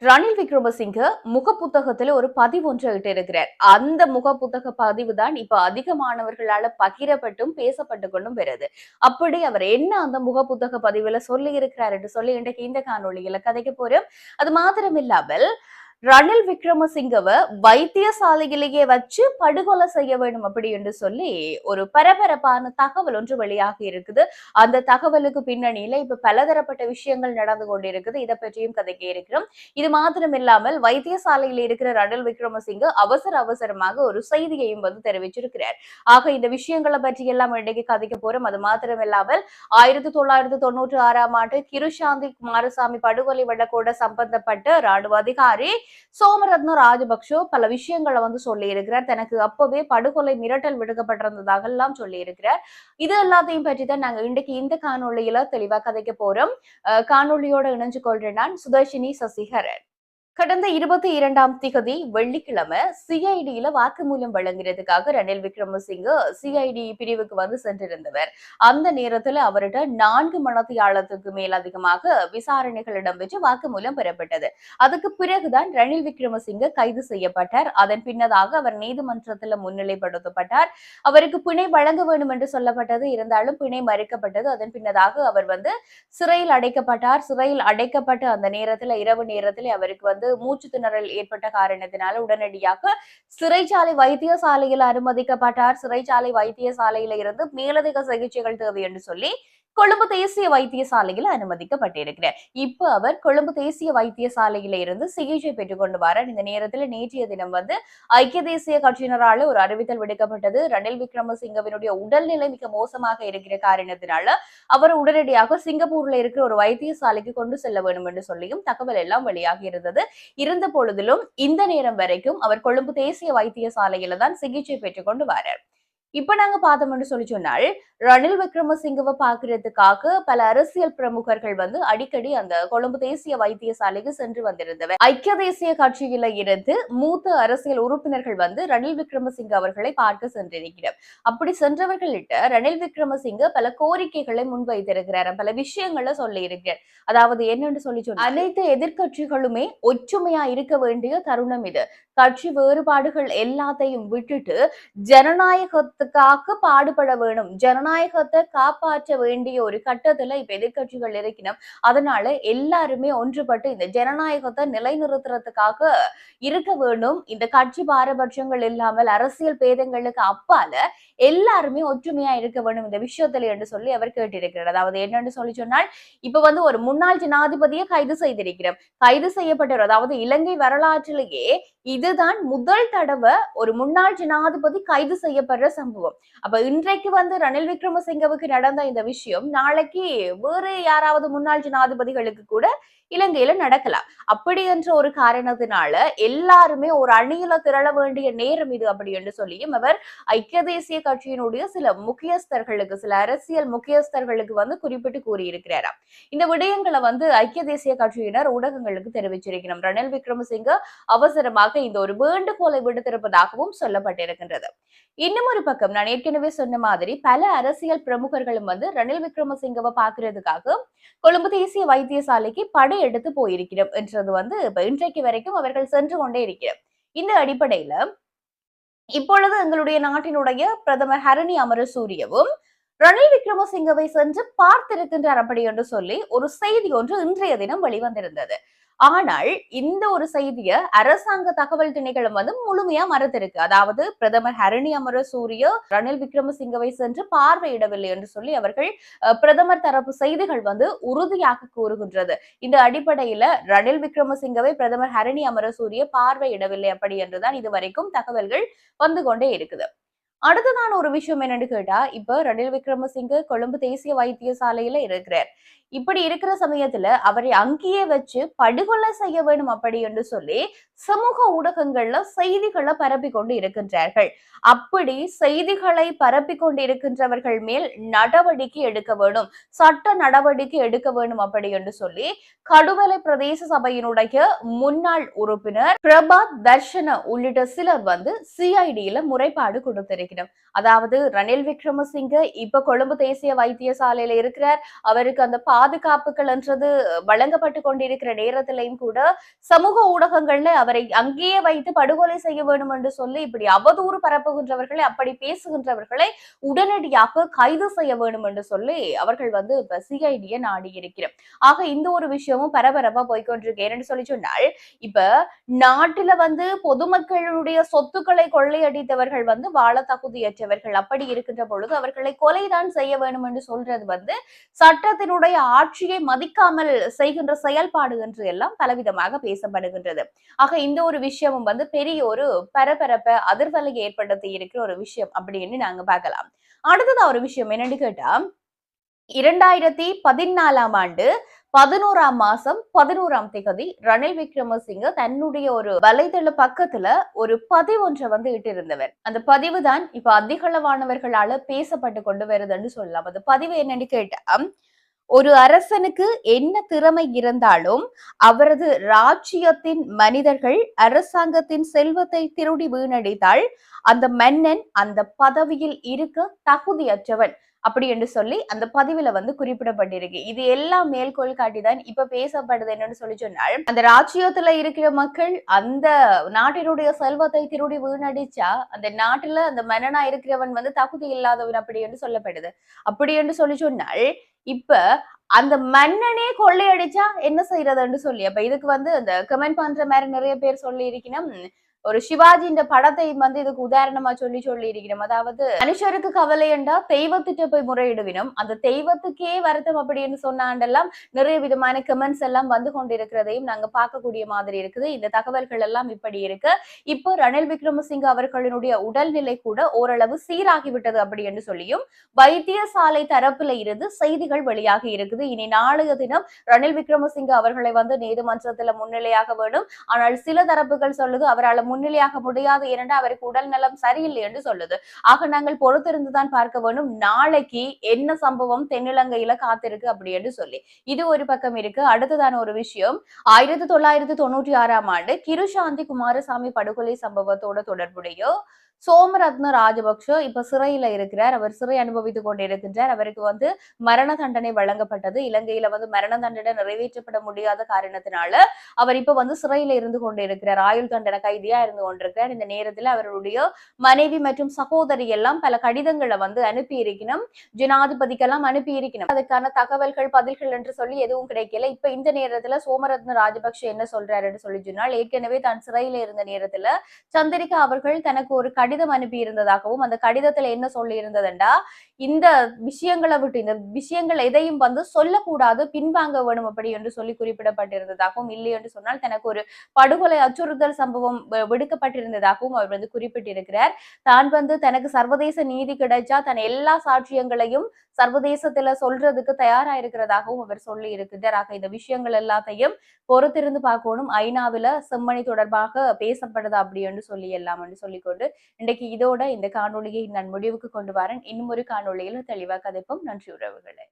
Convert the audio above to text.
ரணில் விக்ரமசிங்க முகப்புத்தகத்துல ஒரு பதிவு ஒன்றை இட்டிருக்கிறார். அந்த முகப்புத்தக பதிவு தான் இப்ப அதிகமானவர்களால பகிரப்பட்டும் பேசப்பட்டு கொண்டும் வருது. அப்படி அவர் என்ன அந்த முகப்புத்தக பதிவுல சொல்லி இருக்கிறார் என்று சொல்லி இன்றைக்கு இந்த காணொளியில கதைக்க போறோம். அது மாத்திரமில்லாமல் ரணில் விக்ரமசிங்கவ வைத்தியசாலையிலேயே வச்சு படுகொலை செய்ய வேண்டும் அப்படி என்று சொல்லி ஒரு பரபரப்பான தகவல் ஒன்று வெளியாகி இருக்குது. அந்த தகவலுக்கு பின்னணியில இப்ப பலதரப்பட்ட விஷயங்கள் நடந்து கொண்டிருக்குது. இதை பற்றியும் கதைக்க இருக்கிறோம். இது மாத்திரம் இல்லாமல் வைத்தியசாலையில் இருக்கிற ரணில் விக்ரமசிங்க அவசரமாக ஒரு செய்தியையும் தெரிவிச்சிருக்கிறார். ஆக இந்த விஷயங்களை பற்றி எல்லாம் இன்றைக்கு கதைக்க போறோம். அது மாத்திரம் இல்லாமல் 1996ஆம் ஆண்டு கிருஷாந்தி குமாரசாமி படுகொலை வழக்கோட சம்பந்தப்பட்ட ராணுவ அதிகாரி சோமரத்ன ராஜபக்ஷ பல விஷயங்களை சொல்லி இருக்கிறார். தனக்கு அப்பவே படுகொலை மிரட்டல் விடுக்கப்பட்டிருந்ததாக எல்லாம் சொல்லி இருக்கிறார். இது எல்லாத்தையும் பற்றி தான் நாங்க இன்றைக்கு இந்த காணொளியில தெளிவா கதைக்க போறோம். காணொளியோட இணைஞ்சு கொள்றேன் நான் சுதர்ஷினி சசிகரன். கடந்த 22ஆம் திகதி வெள்ளிக்கிழமை சிஐடியில வாக்குமூலம் வழங்குறதுக்காக ரணில் விக்ரமசிங்க சிஐடி பிரிவுக்கு சென்றிருந்தவர். அந்த நேரத்துல அவர்கிட்ட 4 மணத்தியாலத்துக்கு மேல் அதிகமாக விசாரணைகள் இடம்பெற்று வாக்குமூலம் பெறப்பட்டது. அதுக்கு பிறகுதான் ரணில் விக்ரமசிங்க கைது செய்யப்பட்டார். அதன் பின்னதாக அவர் நீதிமன்றத்தில் முன்னிலைப்படுத்தப்பட்டார். அவருக்கு பிணை வழங்க வேண்டும் என்று சொல்லப்பட்டது. இருந்தாலும் பிணை மறுக்கப்பட்டது. அதன் பின்னதாக அவர் சிறையில் அடைக்கப்பட்டார். சிறையில் அடைக்கப்பட்ட அந்த நேரத்துல இரவு நேரத்தில் அவருக்கு மூச்சு திணறல் ஏற்பட்ட காரணத்தினால உடனடியாக சிறைச்சாலை வைத்தியசாலையில் அனுமதிக்கப்பட்டார். சிறைச்சாலை வைத்தியசாலையில இருந்து மேலதிக சிகிச்சைகள் தேவை என்று சொல்லி கொழும்பு தேசிய வைத்தியசாலையில் அனுமதிக்கப்பட்டிருக்கிறார். இப்ப அவர் கொழும்பு தேசிய வைத்தியசாலையில இருந்து சிகிச்சை பெற்றுக் கொண்டு வரார். இந்த நேரத்தில் நேற்றைய தினம் ஐக்கிய தேசிய கட்சியினரால் ஒரு அறிவித்தல் விடுக்கப்பட்டது. ரணில் விக்ரமசிங்கவினுடைய உடல்நிலை மிக மோசமாக இருக்கிற காரணத்தினால அவர் உடனடியாக சிங்கப்பூர்ல இருக்கிற ஒரு வைத்தியசாலைக்கு கொண்டு செல்ல வேண்டும் என்று சொல்லியும் தகவல் எல்லாம் வெளியாகி இருந்தது. இருந்த பொழுதிலும் இந்த நேரம் வரைக்கும் அவர் கொழும்பு தேசிய வைத்தியசாலையில தான் சிகிச்சை பெற்றுக் கொண்டு வரார். இப்ப நாங்க பார்த்தோம்னு சொல்லி சொன்னால் ரணில் விக்ரமசிங்கவை பாக்குறதுக்காக பல அரசியல் பிரமுகர்கள் அடிக்கடி அந்த கொழும்பு தேசிய வைத்தியசாலைக்கு சென்று வந்திருந்தவர். ஐக்கிய தேசிய கட்சியில இருந்து மூத்த அரசியல் உறுப்பினர்கள் ரணில் விக்ரமசிங்க அவர்களை பார்க்க சென்றிருக்கிறார். அப்படி சென்றவர்களிட்ட ரணில் விக்ரமசிங்க பல கோரிக்கைகளை முன்வைத்திருக்கிறார். பல விஷயங்களை சொல்லி இருக்கிறார். அதாவது என்னன்னு சொல்லி சொன்ன அனைத்து எதிர்கட்சிகளுமே ஒற்றுமையா இருக்க வேண்டிய தருணம் இது. கட்சி வேறுபாடுகள் எல்லாத்தையும் விட்டுட்டு ஜனநாயகத்துக்காக பாடுபட வேணும். ஜனநாயகத்தை காப்பாற்ற வேண்டிய ஒரு கட்டத்துல இப்ப எதிர்கட்சிகள் இருக்கணும். அதனால எல்லாருமே ஒன்றுபட்டு இந்த ஜனநாயகத்தை நிலைநிறுத்துறதுக்காக இருக்க வேண்டும். இந்த கட்சி பாரபட்சங்கள் இல்லாமல் அரசியல் பேதங்களுக்கு அப்பால எல்லாருமே ஒற்றுமையா இருக்க வேண்டும் இந்த விஷயத்துல என்று சொல்லி அவர் கேட்டிருக்கிறார். அதாவது என்னன்னு சொல்லி சொன்னால் இப்ப ஒரு முன்னாள் ஜனாதிபதியை கைது செய்திருக்கிறோம். கைது செய்யப்பட்டவர், அதாவது இலங்கை வரலாற்றிலேயே இதுதான் முதல் தடவை ஒரு முன்னாள் ஜனாதிபதி கைது செய்யப்படுற சம்பவம். அப்ப இன்றைக்கு ரணில் விக்ரமசிங்கவுக்கு நடந்த இந்த விஷயம் நாளைக்கு வேறு யாராவது முன்னாள் ஜனாதிபதிகளுக்கு கூட இலங்கையில நடக்கலாம். அப்படி என்ற ஒரு காரணத்தினால எல்லாருமே ஒரு அணியில திரள வேண்டிய நேரம் இது அப்படி என்று சொல்லியும் அவர் ஐக்கிய தேசிய கட்சியினுடைய சில முக்கியஸ்தர்களுக்கு, சில அரசியல் முக்கியஸ்தர்களுக்கு குறிப்பிட்டு கூறியிருக்கிறாராம். இந்த விடயங்களை ஐக்கிய தேசிய கட்சியினர் ஊடகங்களுக்கு தெரிவிச்சிருக்கிறோம். ரணில் விக்ரமசிங்க அவசரமாக இந்த ஒரு வேண்டுகோளை விடுத்திருப்பதாகவும் சொல்லப்பட்டிருக்கின்றது. இன்னும் ஒரு பக்கம் நான் ஏற்கனவே சொன்ன மாதிரி பல அரசியல் பிரமுகர்களும் ரணில் விக்ரமசிங்கவை பாக்குறதுக்காக கொழும்பு தேசிய வைத்தியசாலைக்கு படை எடுத்து போயிருக்கிறோம் என்றது இப்ப இன்றைக்கு வரைக்கும் அவர்கள் சென்று கொண்டே இருக்கிறோம். இந்த அடிப்படையில இப்பொழுது எங்களுடைய நாட்டினுடைய பிரதமர் ஹரணி அமரசூரியவும் ரணில் விக்ரமசிங்கவை சென்று பார்த்திருக்கின்றார் அப்படி என்று சொல்லி ஒரு செய்தி ஒன்று இன்றைய தினம் வெளிவந்திருந்தது. ஆனால் இந்த ஒரு செய்திய அரசாங்க தகவல் திணைக்களம் முழுமையா மறுத்திருக்கு. அதாவது பிரதமர் ஹரணி அமரசூரிய ரணில் விக்ரமசிங்கவை சென்று பார்வையிடவில்லை என்று சொல்லி அவர்கள் பிரதமர் தரப்பு செய்திகள் உறுதியாக கூறுகின்றது. இந்த அடிப்படையில ரணில் விக்ரமசிங்கவை பிரதமர் ஹரணி அமரசூரிய பார்வையிடவில்லை அப்படி என்றுதான் இதுவரைக்கும் தகவல்கள் வந்து கொண்டே இருக்குது. அடுத்ததான ஒரு விஷயம் என்னன்னு கேட்டா, இப்ப ரணில் விக்ரமசிங்க கொழும்பு தேசிய வைத்தியசாலையில இருக்கிறார். இப்படி இருக்கிற சமயத்துல அவரை அங்கேயே வச்சு படுகொலை செய்ய வேண்டும் அப்படி என்று சொல்லி சமூக ஊடகங்கள்ல செய்திகளை பரப்பி கொண்டு இருக்கின்றார்கள். அப்படி செய்திகளை பரப்பி கொண்டு இருக்கின்றவர்கள் மேல் நடவடிக்கை எடுக்க வேண்டும், சட்ட நடவடிக்கை எடுக்க வேண்டும் அப்படி என்று சொல்லி கடுவலை பிரதேச சபையினுடைய முன்னாள் உறுப்பினர் பிரபாத் தர்ஷன உள்ளிட்ட சிலர் சிஐடியில முறைப்பாடு கொடுத்திருக்கிறார். இருக்கணும். அதாவது ரணில் விக்ரமசிங்க இப்ப கொழும்பு தேசிய வைத்தியசாலையில இருக்கிறார். அவருக்கு அந்த பாதுகாப்புகள் என்றது வழங்கப்பட்டு கொண்டிருக்கிற நேரத்திலையும் கூட சமூக ஊடகங்கள்ல அவரை அங்கேயே வைத்து படுகொலை செய்ய வேண்டும் என்று சொல்லி இப்படி அவதூறு பரப்புகின்றவர்களை, அப்படி பேசுகின்றவர்களை உடனடியாக கைது செய்ய வேண்டும் என்று சொல்லி அவர்கள் வந்து இப்ப சிஐடியை நாடி இருக்கிறோம். ஆக இந்த ஒரு விஷயமும் பரபரப்பா போய்கொண்டிருக்கு. ஏன்னு சொல்லி சொன்னால் இப்ப நாட்டுல வந்து பொதுமக்களுடைய சொத்துக்களை கொள்ளையடித்தவர்கள் வந்து வாழ தகுதியற்றவர்கள். அப்படி இருக்கின்ற பொழுது அவர்களை கொலைதான் செய்ய வேண்டும் என்று சொல்றது வந்து சட்டத்தினுடைய ஆட்சியை மதிக்காமல் செய்கின்ற செயல்பாடு என்று எல்லாம் பலவிதமாக பேசப்படுகின்றது. ஆக இந்த ஒரு விஷயமும் வந்து பெரிய ஒரு பரபரப்ப அதிர்வலை ஏற்படுத்தி இருக்கிற ஒரு விஷயம் அப்படின்னு நாங்க பார்க்கலாம். அடுத்தது ஒரு விஷயம் என்னன்னு கேட்டா 2014ஆம் ஆண்டு 11ஆம் மாசம் 11ஆம் திகதி ரணில் விக்ரமசிங்க தன்னுடைய ஒரு வலைதள பக்கத்துல ஒரு பதிவு ஒன்றை வந்து இட்டிருந்தவர். அந்த பதிவு தான் இப்ப அதிகளவானவர்களால பேசப்பட்டு கொண்டு வருதுன்னு சொல்லலாம். அந்த பதிவு என்னன்னு கேட்டா, ஒரு அரசனுக்கு என்ன திறமை இருந்தாலும் அவரது ராஜ்யத்தின் மனிதர்கள் அரசாங்கத்தின் செல்வத்தை திருடி வீணடித்தால் அந்த மன்னன் அந்த பதவியில் இருக்க தகுதியற்றவன் அப்படி என்று சொல்லி அந்த பதிவுல வந்து குறிப்பிடப்பட்டிருக்கு. இது எல்லாம் மேல்கோள் காட்டிதான் இப்ப பேசப்படுது என்னன்னு சொல்லி சொன்னால், அந்த ராஜ்யத்துல இருக்கிற மக்கள் அந்த நாட்டினுடைய செல்வத்தை திருடி வீணடிச்சா அந்த நாட்டுல அந்த மன்னனா இருக்கிறவன் வந்து தகுதி இல்லாதவன் அப்படி என்று சொல்லப்படுது. அப்படி என்று சொல்லி சொன்னால் இப்ப அந்த மன்னனே கொள்ளையடிச்சா என்ன செய்யறதுன்னு சொல்லி அப்ப இதுக்கு வந்து அந்த கமெண்ட் பண்ற மாதிரி நிறைய பேர் சொல்லி இருக்கணும். ஒரு சிவாஜின்ற படத்தை வந்து இதுக்கு உதாரணமா சொல்லி இருக்கிறோம். அதாவது மனுஷருக்கு கவலை என்றா தெய்வத்திட்ட போய் முறையிடுவினும் அந்த தெய்வத்துக்கே வருத்தம் அப்படின்னு சொன்னாண்டெல்லாம் நிறைய விதமான கமெண்ட்ஸ் எல்லாம் வந்து கொண்டிருக்கிறதையும் நாங்க பார்க்கக்கூடிய மாதிரி இருக்குது. இந்த தகவல்கள் எல்லாம் இப்படி இருக்கு. இப்போ ரணில் விக்ரமசிங்க அவர்களினுடைய உடல்நிலை கூட ஓரளவு சீராகிவிட்டது அப்படி என்று சொல்லியும் வைத்தியசாலை தரப்புல இருந்து செய்திகள் வெளியாகி இருக்குது. இனி நாளைய தினம் ரணில் விக்ரமசிங்க அவர்களை வந்து நீதிமன்றத்துல முன்னிலையாக வேண்டும். ஆனால் சில தரப்புகள் சொல்லுது அவரால் முன்னிலையாக முடியாது, ஏனென்றால் அவருக்கு உடல் நலம் சரியில்லை என்று சொல்லுது. ஆக நாங்கள் பொறுத்திருந்துதான் பார்க்க வேண்டும் நாளைக்கு என்ன சம்பவம் தென்னிலங்கையில காத்திருக்கு அப்படி என்று சொல்லி. இது ஒரு பக்கம் இருக்கு. அடுத்ததான ஒரு விஷயம் 1996ஆம் ஆண்டு கிருஷாந்தி குமாரசாமி படுகொலை சம்பவத்தோட தொடர்புடைய சோமரத்ன ராஜபக்ஷ இப்ப சிறையில இருக்கிறார். அவர் சிறை அனுபவித்துக் கொண்டிருக்கின்றார். அவருக்கு வந்து மரண தண்டனை வழங்கப்பட்டது. இலங்கையில வந்து மரண தண்டனை நிறைவேற்றப்பட முடியாத காரணத்தினால அவர் இப்ப வந்து சிறையில இருந்து கொண்டிருக்கிறார். ஆயுள் தண்டனை கைதியா இருந்து கொண்டிருக்கிறார். இந்த நேரத்துல அவருடைய மனைவி மற்றும் சகோதரி எல்லாம் பல கடிதங்களை வந்து அனுப்பி இருக்கணும். ஜனாதிபதிக்கெல்லாம் அனுப்பி இருக்கணும். அதுக்கான தகவல்கள் பதில்கள் என்று சொல்லி எதுவும் கிடைக்கல. இப்ப இந்த நேரத்துல சோமரத்ன ராஜபக்ஷ என்ன சொல்றாருன்னு சொல்லி சொன்னால், ஏற்கனவே தான் சிறையில இருந்த நேரத்துல சந்திரிகா அவர்கள் தனக்கு ஒரு கடிதம் அனுப்பி இருந்ததாகவும் அந்த கடிதத்துல என்ன சொல்லி இருந்ததுண்டா, இந்த விஷயங்களை விட்டு இந்த விஷயங்கள் எதையும் வந்து சொல்லக்கூடாது, பின்வாங்க வேணும் அப்படி என்று சொல்லி குறிப்பிடப்பட்டிருந்ததாகவும், இல்லை என்று சொன்னால் தனக்கு ஒரு படுகொலை அச்சுறுத்தல் சம்பவம் விடுக்கப்பட்டிருந்ததாகவும் அவர் வந்து குறிப்பிட்டிருக்கிறார். தான் வந்து தனக்கு சர்வதேச நீதி கிடைச்சா தன் எல்லா சாட்சியங்களையும் சர்வதேசத்துல சொல்றதுக்கு தயாரா இருக்கிறதாகவும் அவர் சொல்லி இருக்கிறார். ஆக இந்த விஷயங்கள் எல்லாத்தையும் பொறுத்திருந்து பார்க்கணும். ஐநாவில செம்மணி தொடர்பாக பேசப்படுதா அப்படி என்று சொல்லி எல்லாம் என்று சொல்லிக்கொண்டு இன்றைக்கு இதோட இந்த காணொலியை நான் முடிவுக்கு கொண்டு வரேன். இன்னும் ஒரு காணொலியில தெளிவாக கதைப்போம். நன்றி உறவுகளே.